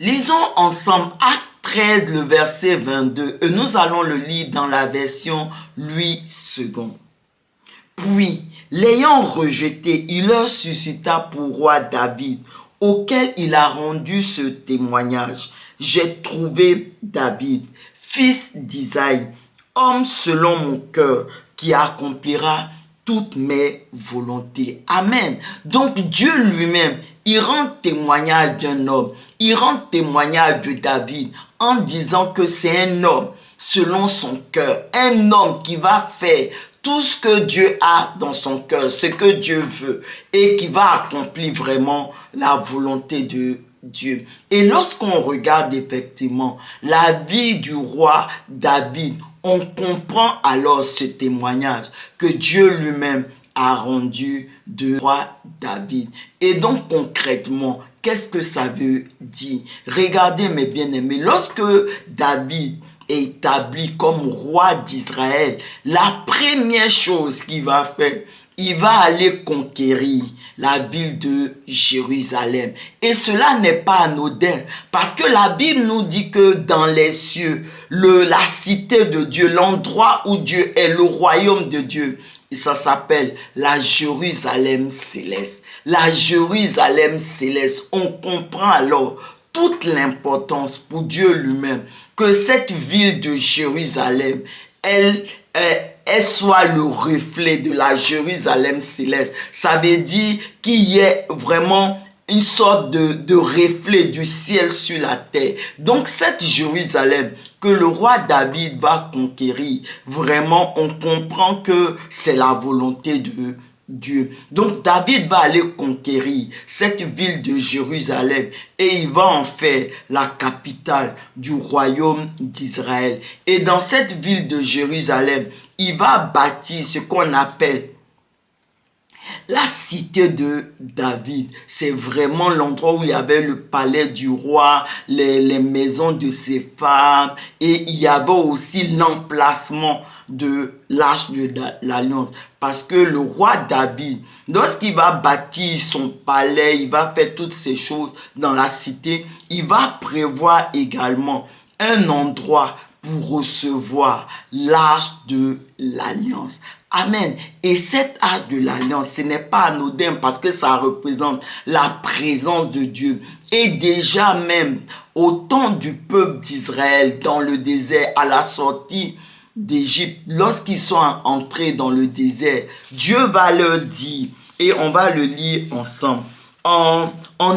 Lisons ensemble Acte 13, le verset 22, et nous allons le lire dans la version Louis II. Puis, l'ayant rejeté, il leur suscita pour roi David, auquel il a rendu ce témoignage. J'ai trouvé David, fils d'Isaïe, homme selon mon cœur, qui accomplira toutes mes volontés. Amen. Donc Dieu lui-même, il rend témoignage d'un homme. Il rend témoignage de David en disant que c'est un homme selon son cœur. Un homme qui va faire tout ce que Dieu a dans son cœur, ce que Dieu veut, et qui va accomplir vraiment la volonté de Dieu. Et lorsqu'on regarde effectivement la vie du roi David, on comprend alors ce témoignage que Dieu lui-même a rendu de roi David. Et donc concrètement, qu'est-ce que ça veut dire? Regardez mes bien-aimés, lorsque David est établi comme roi d'Israël, la première chose qu'il va faire, il va aller conquérir la ville de Jérusalem. Et cela n'est pas anodin, parce que la Bible nous dit que dans les cieux, la cité de Dieu, l'endroit où Dieu est, le royaume de Dieu, et ça s'appelle la Jérusalem céleste. La Jérusalem céleste, on comprend alors toute l'importance pour Dieu lui-même que cette ville de Jérusalem, elle soit le reflet de la Jérusalem céleste. Ça veut dire qu'il y ait vraiment une sorte de reflet du ciel sur la terre. Donc cette Jérusalem que le roi David va conquérir, vraiment on comprend que c'est la volonté de Dieu. Donc David va aller conquérir cette ville de Jérusalem et il va en faire la capitale du royaume d'Israël. Et dans cette ville de Jérusalem, il va bâtir ce qu'on appelle la cité de David. C'est vraiment l'endroit où il y avait le palais du roi, les maisons de ses femmes, et il y avait aussi l'emplacement de l'arche de l'alliance. Parce que le roi David, lorsqu'il va bâtir son palais, il va faire toutes ces choses dans la cité, il va prévoir également un endroit pour recevoir l'arche de l'alliance. Amen. Et cette arche de l'alliance, ce n'est pas anodin parce que ça représente la présence de Dieu. Et déjà même, au temps du peuple d'Israël dans le désert, à la sortie d'Égypte, lorsqu'ils sont entrés dans le désert, Dieu va leur dire, et on va le lire ensemble, en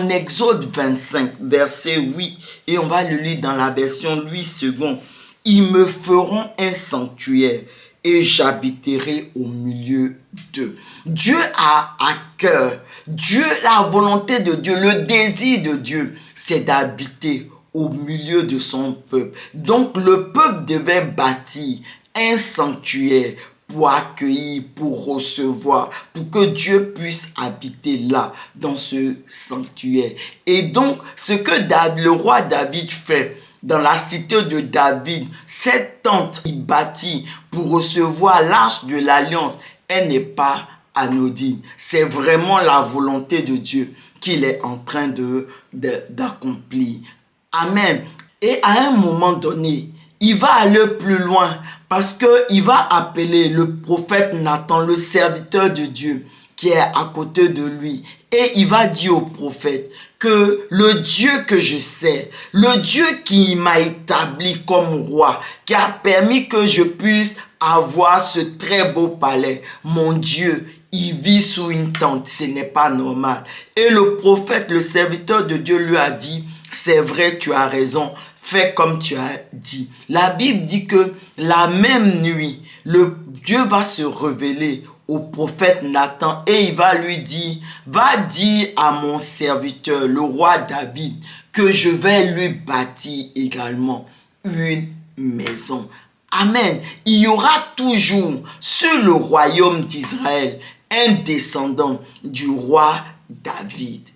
Exode 25, verset 8, et on va le lire dans la version Louis II. Ils me feront un sanctuaire et j'habiterai au milieu d'eux. Dieu a à cœur, Dieu, la volonté de Dieu, le désir de Dieu, c'est d'habiter au milieu de son peuple. Donc le peuple devait bâtir un sanctuaire pour accueillir, pour recevoir, pour que Dieu puisse habiter là, dans ce sanctuaire. Et donc, ce que le roi David fait, dans la cité de David, cette tente qu'il bâtit pour recevoir l'arche de l'alliance, elle n'est pas anodine. C'est vraiment la volonté de Dieu qu'il est en train d'accomplir. Amen. Et à un moment donné, il va aller plus loin parce qu'il va appeler le prophète Nathan, le serviteur de Dieu, qui est à côté de lui. Et il va dire au prophète que le Dieu que je sais, le Dieu qui m'a établi comme roi, qui a permis que je puisse avoir ce très beau palais, mon Dieu, il vit sous une tente, ce n'est pas normal. Et le prophète, le serviteur de Dieu lui a dit, c'est vrai, tu as raison, fais comme tu as dit. La Bible dit que la même nuit, Dieu va se révéler au prophète Nathan et il va lui dire, va dire à mon serviteur, le roi David, que je vais lui bâtir également une maison. Amen. Il y aura toujours sur le royaume d'Israël un descendant du roi David.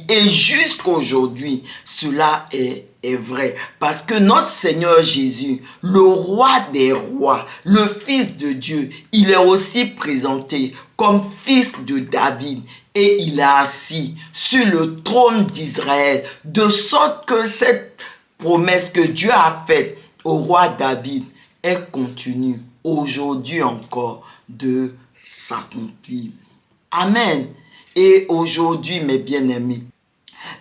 Et jusqu'aujourd'hui, cela est vrai. Parce que notre Seigneur Jésus, le roi des rois, le fils de Dieu, il est aussi présenté comme fils de David. et il est assis sur le trône d'Israël, de sorte que cette promesse que Dieu a faite au roi David est continue aujourd'hui encore de s'accomplir. Amen. Et aujourd'hui, mes bien-aimés,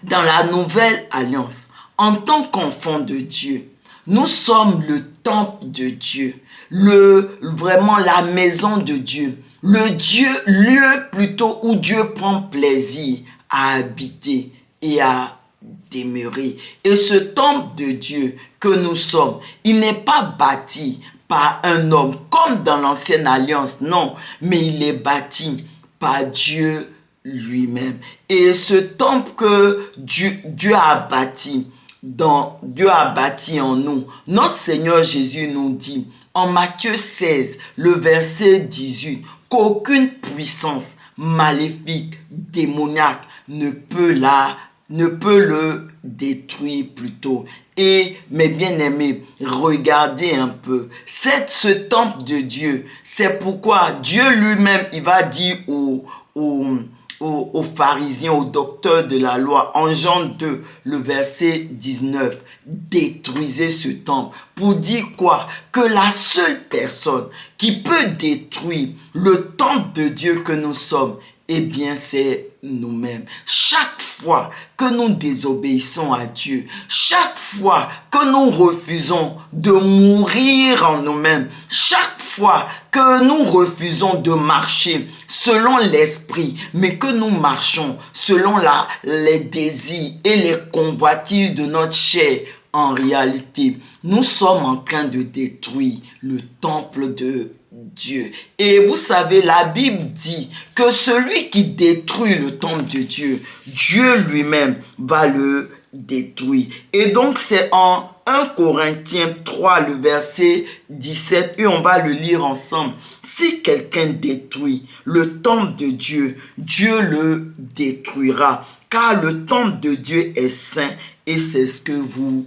dans la nouvelle alliance, en tant qu'enfants de Dieu, nous sommes le temple de Dieu, vraiment la maison de Dieu, lieu plutôt où Dieu prend plaisir à habiter et à demeurer. Et ce temple de Dieu que nous sommes, il n'est pas bâti par un homme comme dans l'ancienne alliance, non, mais il est bâti par Dieu lui-même. Et ce temple que Dieu a bâti, Dieu a bâti en nous, notre Seigneur Jésus nous dit en Matthieu 16, le verset 18, qu'aucune puissance maléfique, démoniaque ne peut le détruire plutôt. Et mes bien-aimés, regardez un peu, ce temple de Dieu, c'est pourquoi Dieu lui-même, il va dire aux pharisiens, aux docteurs de la loi, en Jean 2, le verset 19, détruisez ce temple. Pour dire quoi? Que la seule personne qui peut détruire le temple de Dieu que nous sommes, eh bien, c'est nous-mêmes. Chaque fois que nous désobéissons à Dieu, chaque fois que nous refusons de mourir en nous-mêmes, chaque fois que nous refusons de marcher selon l'esprit, mais que nous marchons selon les désirs et les convoitises de notre chair, en réalité, nous sommes en train de détruire le temple de Dieu. Et vous savez, la Bible dit que celui qui détruit le temple de Dieu, Dieu lui-même va le détruire. Et donc c'est en 1 Corinthiens 3, le verset 17, et on va le lire ensemble. Si quelqu'un détruit le temple de Dieu, Dieu le détruira, car le temple de Dieu est saint et c'est ce que vous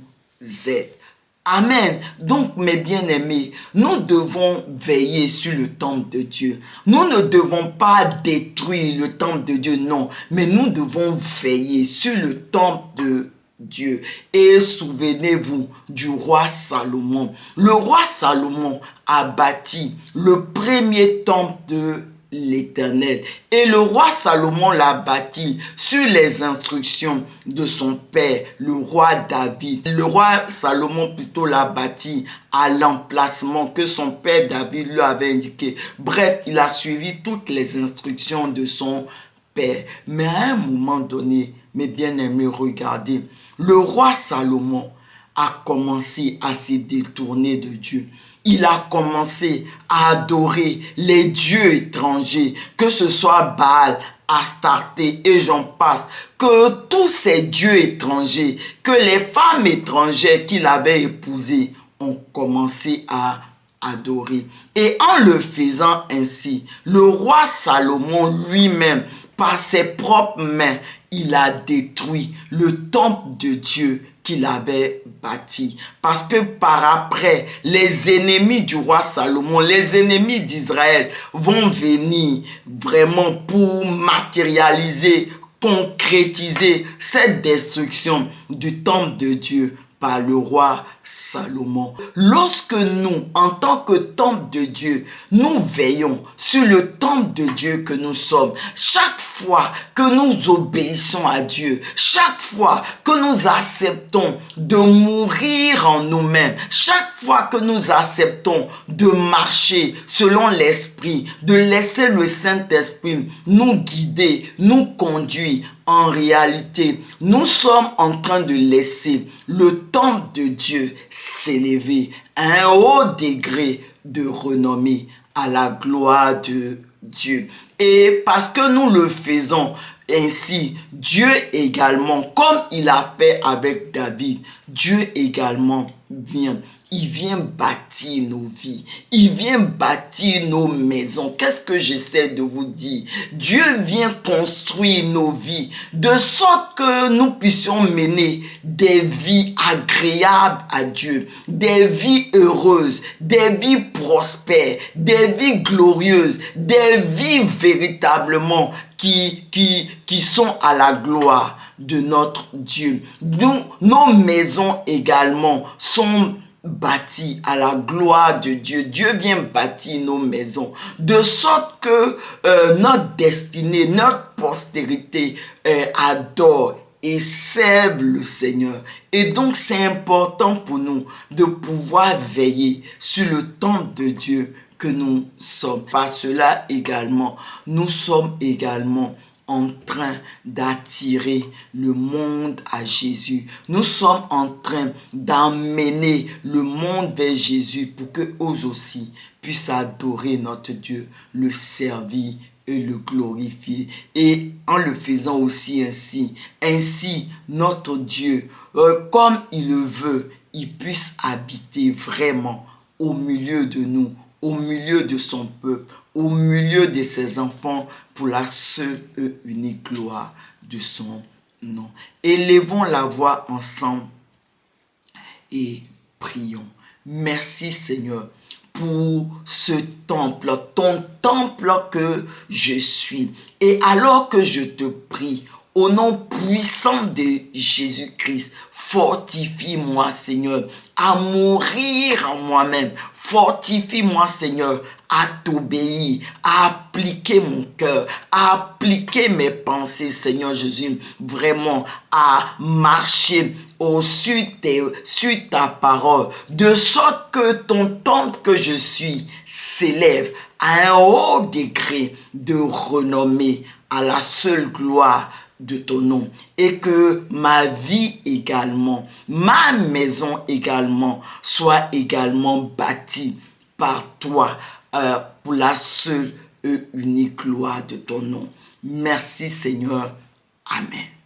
êtes. Amen. Donc, mes bien-aimés, nous devons veiller sur le temple de Dieu. Nous ne devons pas détruire le temple de Dieu, non. Mais nous devons veiller sur le temple de Dieu. Et souvenez-vous du roi Salomon. Le roi Salomon a bâti le premier temple de l'Éternel. Et le roi Salomon l'a bâti sur les instructions de son père, le roi David. Le roi Salomon plutôt l'a bâti à l'emplacement que son père David lui avait indiqué. Bref, il a suivi toutes les instructions de son père. Mais à un moment donné, mes bien-aimés, regardez, le roi Salomon a commencé à se détourner de Dieu. Il a commencé à adorer les dieux étrangers, que ce soit Baal, Astarté et j'en passe, que tous ces dieux étrangers, que les femmes étrangères qu'il avait épousées ont commencé à adorer. Et en le faisant ainsi, le roi Salomon lui-même, par ses propres mains, il a détruit le temple de Dieu qu'il avait bâti. Parce que par après, les ennemis du roi Salomon, les ennemis d'Israël vont venir vraiment pour matérialiser, concrétiser cette destruction du temple de Dieu par le roi Salomon. Lorsque nous, en tant que temple de Dieu, nous veillons sur le temple de Dieu que nous sommes, chaque fois que nous obéissons à Dieu, chaque fois que nous acceptons de mourir en nous-mêmes, chaque fois que nous acceptons de marcher selon l'Esprit, de laisser le Saint-Esprit nous guider, nous conduire, en réalité, nous sommes en train de laisser le temple de Dieu s'élever à un haut degré de renommée à la gloire de Dieu. Et parce que nous le faisons ainsi, Dieu également, comme il a fait avec David, Dieu également vient. Il vient bâtir nos vies. Il vient bâtir nos maisons. Qu'est-ce que j'essaie de vous dire? Dieu vient construire nos vies de sorte que nous puissions mener des vies agréables à Dieu, des vies heureuses, des vies prospères, des vies glorieuses, des vies véritablement qui sont à la gloire de notre Dieu. Nos maisons également sont bâties à la gloire de Dieu. Dieu vient bâtir nos maisons de sorte que notre destinée, notre postérité adore et serve le Seigneur. Et donc c'est important pour nous de pouvoir veiller sur le temple de Dieu que nous sommes. Par cela également, nous sommes également en train d'attirer le monde à Jésus. Nous sommes en train d'emmener le monde vers Jésus pour qu'eux aussi puissent adorer notre Dieu, le servir et le glorifier. Et en le faisant aussi ainsi notre Dieu, comme il le veut, il puisse habiter vraiment au milieu de nous, au milieu de son peuple, au milieu de ses enfants, pour la seule et unique gloire de son nom. Élevons la voix ensemble et prions. Merci Seigneur pour ce temple, ton temple que je suis. Et alors que je te prie, au nom puissant de Jésus-Christ, fortifie-moi, Seigneur, à mourir en moi-même. Fortifie-moi, Seigneur, à t'obéir, à appliquer mon cœur, à appliquer mes pensées, Seigneur Jésus, vraiment à marcher sur ta parole, de sorte que ton temple que je suis s'élève à un haut degré de renommée, à la seule gloire de ton nom, et que ma vie également, ma maison également, soit également bâtie par toi pour la seule et unique gloire de ton nom. Merci Seigneur. Amen.